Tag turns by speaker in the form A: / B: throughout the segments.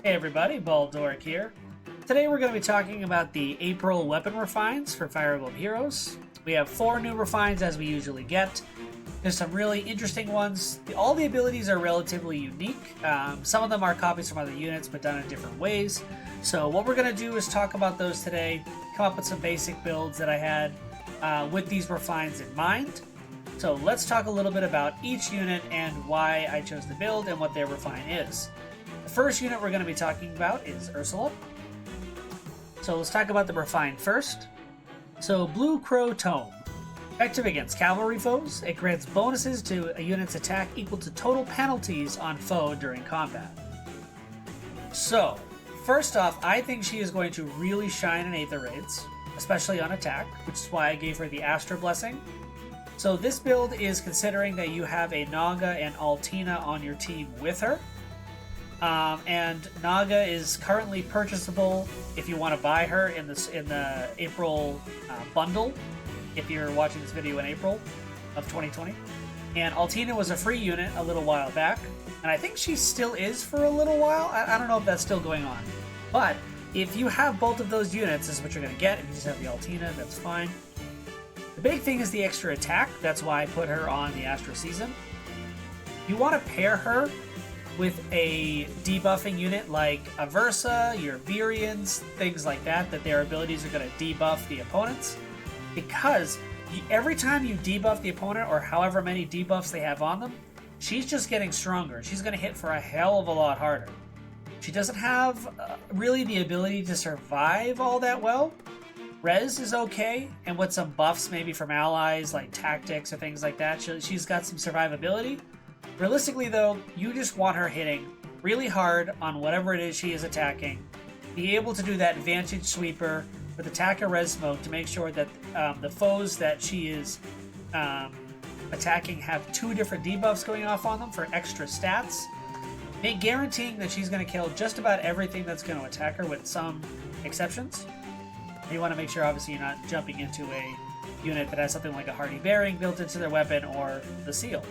A: Hey everybody, Baldoric here. Today we're going to be talking about the April weapon refines for Fire Emblem Heroes. We have 4 new refines as we usually get. There's some really interesting ones. All the abilities are relatively unique. Some of them are copies from other units but done in different ways. So what we're going to do is talk about those today, come up with some basic builds that I had with these refines in mind. So let's talk a little bit about each unit and why I chose the build and what their refine is. The first unit we're going to be talking about is Ursula. So let's talk about the refine first. So Blue Crotone. Effective against cavalry foes, it grants bonuses to a unit's attack equal to total penalties on foe during combat. So, first off, I think she is going to really shine in Aether Raids, especially on attack, which is why I gave her the Astra Blessing. So this build is considering that you have a Naga and Altina on your team with her. And Naga is currently purchasable if you want to buy her in the April bundle, if you're watching this video in April of 2020. And Altina was a free unit a little while back, and I think she still is for a little while. I don't know if that's still going on. But if you have both of those units, this is what you're going to get. If you just have the Altina, that's fine. The big thing is the extra attack. That's why I put her on the Astra season. You want to pair her with a debuffing unit like Aversa, your Virians, things like that, that their abilities are going to debuff the opponents. Because every time you debuff the opponent, or however many debuffs they have on them, she's just getting stronger. She's going to hit for a hell of a lot harder. She doesn't have really the ability to survive all that well. Res is okay, and with some buffs maybe from allies like tactics or things like that, she's got some survivability. Realistically though, you just want her hitting really hard on whatever it is she is attacking. Be able to do that Vantage Sweeper with attacker res smoke to make sure that the foes that she is attacking have 2 different debuffs going off on them for extra stats. Guaranteeing that she's going to kill just about everything that's going to attack her with some exceptions. You want to make sure obviously you're not jumping into a unit that has something like a Hardy Bearing built into their weapon or the Seal.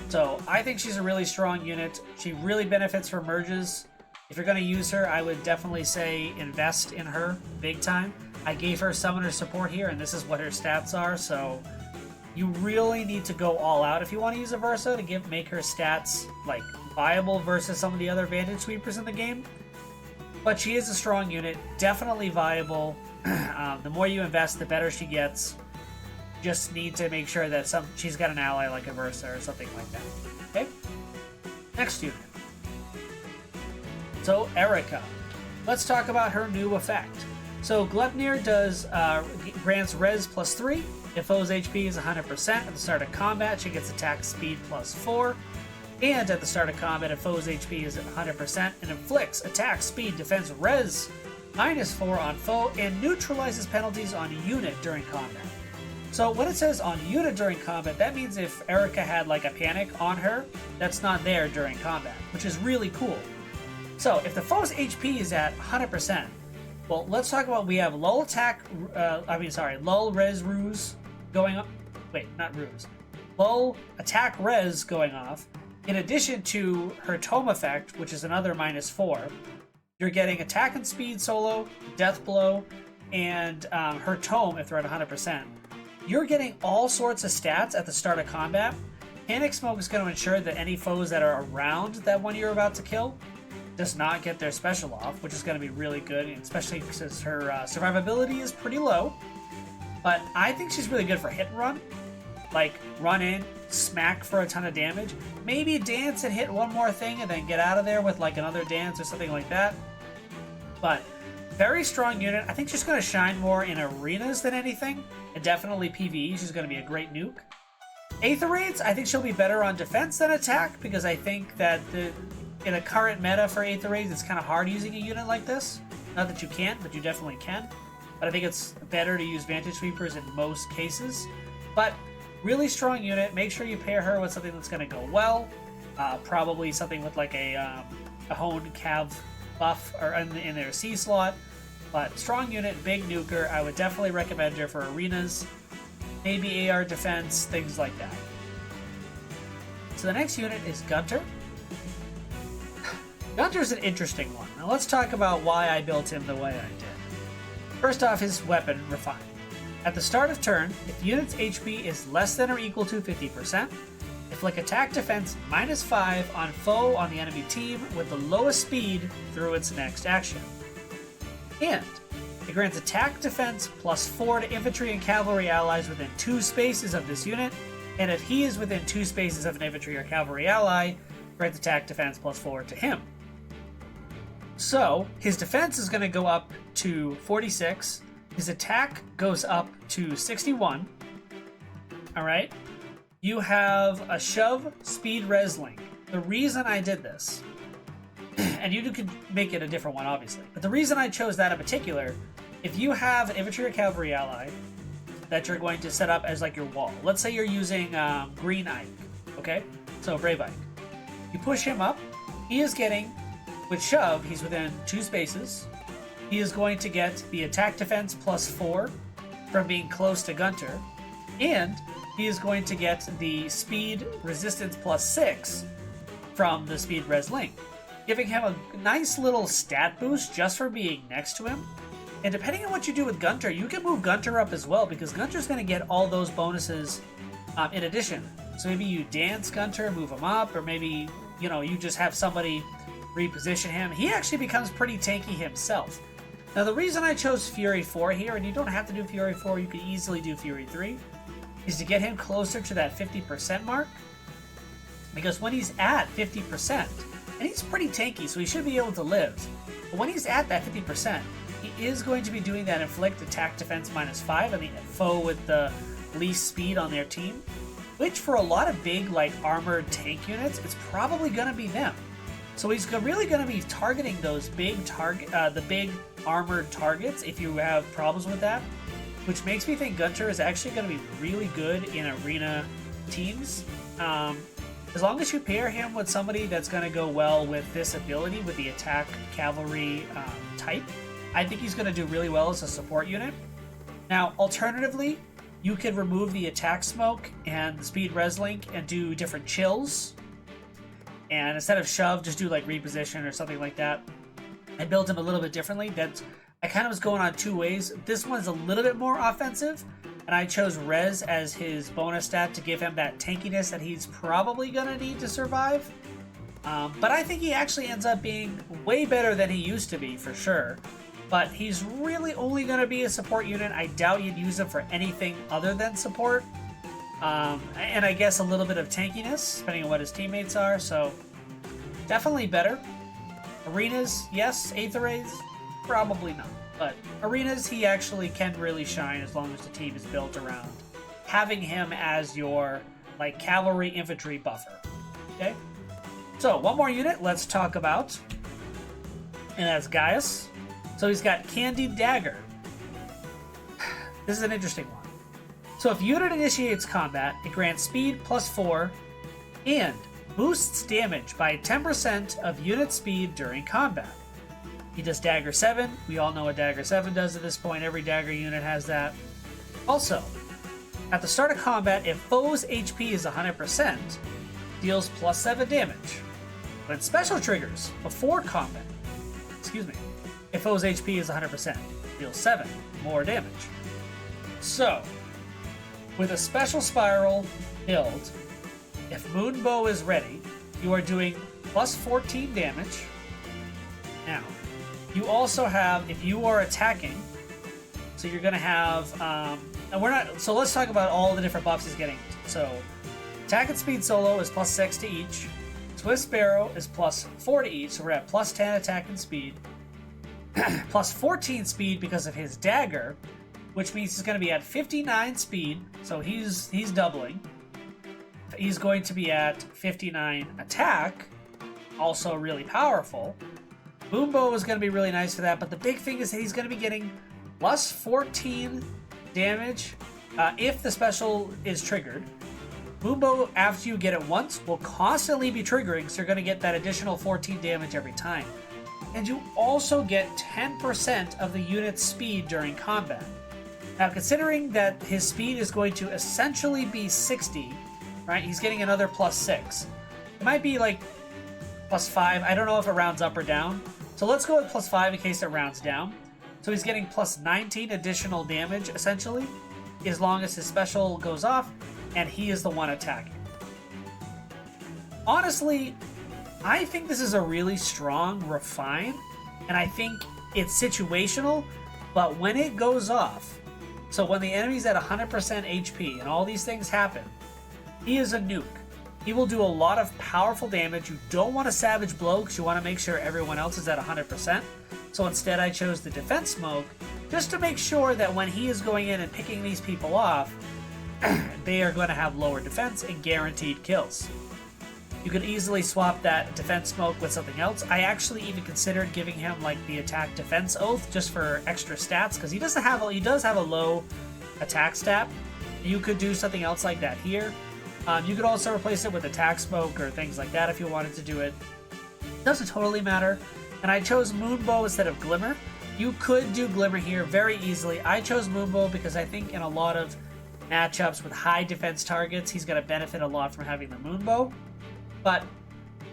A: So I think she's a really strong unit. She really benefits from merges. If you're going to use her, I would definitely say invest in her big time. I gave her summoner support here, and this is what her stats are, so you really need to go all out if you want to use a Versa to make her stats like viable versus some of the other Vantage Sweepers in the game. But she is a strong unit, definitely viable. The more you invest, the better she gets. Just need to make sure that she's got an ally like a Versa or something like that. Okay? Next unit. So, Erika. Let's talk about her new effect. So, Gleipnir grants res plus 3. If foe's HP is 100% at the start of combat, she gets attack speed plus 4. And at the start of combat, if foe's HP is 100%, and inflicts attack speed defense res minus 4 on foe and neutralizes penalties on unit during combat. So when it says on unit during combat, that means if Erika had like a panic on her, that's not there during combat, which is really cool. So if the foe's HP is at 100%, well, let's talk about, we have lull res ruse going on. Wait, not ruse. Lull attack res going off. In addition to her tome effect, which is another minus 4, you're getting attack and speed solo, death blow, and her tome if they're at 100%. You're getting all sorts of stats at the start of combat. Panic Smoke is going to ensure that any foes that are around that one you're about to kill does not get their special off, which is going to be really good, especially since her survivability is pretty low. But I think she's really good for hit and run. Like, run in, smack for a ton of damage. Maybe dance and hit one more thing and then get out of there with like another dance or something like that. But very strong unit. I think she's going to shine more in arenas than anything. And definitely PvE. She's going to be a great nuke. Aether Raids, I think she'll be better on defense than attack, because I think that in a current meta for Aether Raids, it's kind of hard using a unit like this. Not that you can't, but you definitely can. But I think it's better to use Vantage Sweepers in most cases. But really strong unit. Make sure you pair her with something that's going to go well. Probably something with like a honed cav buff or in their C slot. But strong unit, big nuker. I would definitely recommend her for arenas. Maybe AR defense, things like that. So the next unit is Gunther. Gunther's an interesting one. Now let's talk about why I built him the way I did. First off, his weapon refined. At the start of turn, if unit's HP is less than or equal to 50%, inflict attack defense -5 on foe on the enemy team with the lowest speed through its next action. And it grants attack defense +4 to infantry and cavalry allies within 2 spaces of this unit, and if he is within 2 spaces of an infantry or cavalry ally, grants attack defense +4 to him. So, his defense is going to go up to 46, his attack goes up to 61, alright? You have a shove, speed, res link. The reason I did this, and you could make it a different one obviously, but the reason I chose that in particular, if you have an infantry or cavalry ally that you're going to set up as like your wall, let's say you're using Green Ike, okay? So Brave Ike. You push him up, he is getting, with shove, he's within 2 spaces, he is going to get the attack defense +4 from being close to Gunther, and he is going to get the speed resistance +6 from the speed res link, giving him a nice little stat boost just for being next to him. And depending on what you do with Gunther, you can move Gunther up as well, because Gunther's going to get all those bonuses in addition. So maybe you dance Gunther, move him up, or maybe, you know, you just have somebody reposition him. He actually becomes pretty tanky himself. Now the reason I chose Fury 4 here, and you don't have to do Fury 4, you could easily do Fury 3, is to get him closer to that 50% mark. Because when he's at 50%, and he's pretty tanky, so he should be able to live, but when he's at that 50%, he is going to be doing that inflict attack defense -5 on the foe with the least speed on their team, which for a lot of big like armored tank units, it's probably going to be them. So he's really going to be targeting those big the big armored targets if you have problems with that, which makes me think Gunther is actually going to be really good in arena teams. As long as you pair him with somebody that's going to go well with this ability, with the attack cavalry type, I think he's going to do really well as a support unit. Now, alternatively, you could remove the attack smoke and the speed res link and do different chills. And instead of shove, just do like reposition or something like that. I built him a little bit differently. I kind of was going on 2 ways. This one's a little bit more offensive, and I chose res as his bonus stat to give him that tankiness that he's probably going to need to survive. But I think he actually ends up being way better than he used to be, for sure. But he's really only going to be a support unit. I doubt you'd use him for anything other than support. And I guess a little bit of tankiness, depending on what his teammates are, so definitely better. Arenas, yes. Aether Raids, probably not. But arenas, he actually can really shine as long as the team is built around having him as your like cavalry infantry buffer. Okay? So, one more unit let's talk about, and that's Gaius. So he's got Candied Dagger. This is an interesting one. So if unit initiates combat, it grants speed +4 and boosts damage by 10% of unit speed during combat. He does Dagger 7. We all know what Dagger 7 does at this point. Every Dagger unit has that. Also, at the start of combat, if foe's HP is 100%, deals +7 damage. When special triggers before combat, if foe's HP is 100%, deals 7 more damage. So, with a special spiral build, if Moonbow is ready, you are doing +14 damage. Now, you also have, if you are attacking, so you're going to have, so let's talk about all the different buffs he's getting. So, attack and speed solo is +6 to each. Swift Sparrow is +4 to each, so we're at +10 attack and speed. +14 speed because of his dagger, which means he's going to be at 59 speed, so he's doubling. He's going to be at 59 attack, also really powerful. Boombow is going to be really nice for that, but the big thing is that he's going to be getting +14 damage if the special is triggered. Boombow, after you get it once, will constantly be triggering, so you're going to get that additional 14 damage every time. And you also get 10% of the unit's speed during combat. Now, considering that his speed is going to essentially be 60, right? He's getting another +6. It might be like +5. I don't know if it rounds up or down. So let's go with +5 in case it rounds down. So he's getting +19 additional damage, essentially, as long as his special goes off, and he is the one attacking. Honestly, I think this is a really strong refine, and I think it's situational, but when it goes off, so when the enemy's at 100% HP and all these things happen, he is a nuke. He will do a lot of powerful damage. You don't want a Savage Blow because you want to make sure everyone else is at 100%. So instead I chose the Defense Smoke just to make sure that when he is going in and picking these people off, they are going to have lower defense and guaranteed kills. You could easily swap that Defense Smoke with something else. I actually even considered giving him like the Attack Defense Oath just for extra stats because he does have a low attack stat. You could do something else like that here. You could also replace it with Attack Smoke or things like that if you wanted to do it. Doesn't totally matter. And I chose Moonbow instead of Glimmer. You could do Glimmer here very easily. I chose Moonbow because I think in a lot of matchups with high defense targets, he's going to benefit a lot from having the Moonbow. But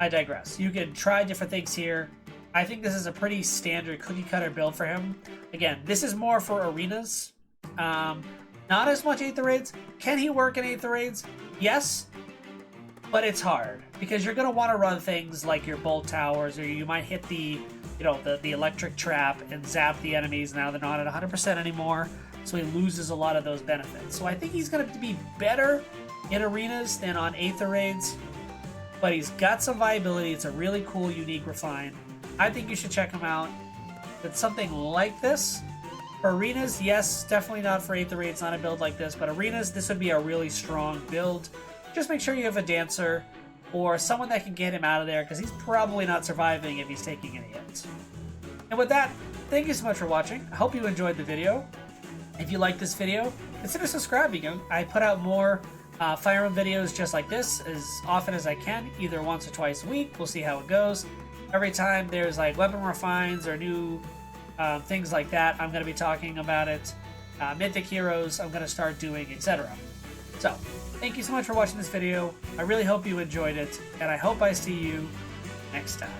A: I digress. You can try different things here. I think this is a pretty standard cookie cutter build for him. Again, this is more for arenas. Not as much Aether Raids. Can he work in Aether Raids? Yes, but it's hard because you're going to want to run things like your bolt towers, or you might hit the electric trap and zap the enemies. Now they're not at 100% anymore, so he loses a lot of those benefits. So I think he's going to be better in arenas than on Aether Raids, but he's got some viability. It's a really cool, unique refine. I think you should check him out. It's something like this. For arenas, yes, definitely not for Aether Raids, not a build like this, but arenas, this would be a really strong build. Just make sure you have a dancer or someone that can get him out of there, because he's probably not surviving if he's taking any hits. And with that, thank you so much for watching. I hope you enjoyed the video. If you like this video, consider subscribing. I put out more Fire Emblem videos just like this as often as I can, either once or twice a week. We'll see how it goes. Every time there's like weapon refines or new things like that, I'm going to be talking about it. Mythic heroes, I'm going to start doing, etc. So, thank you so much for watching this video. I really hope you enjoyed it, and I hope I see you next time.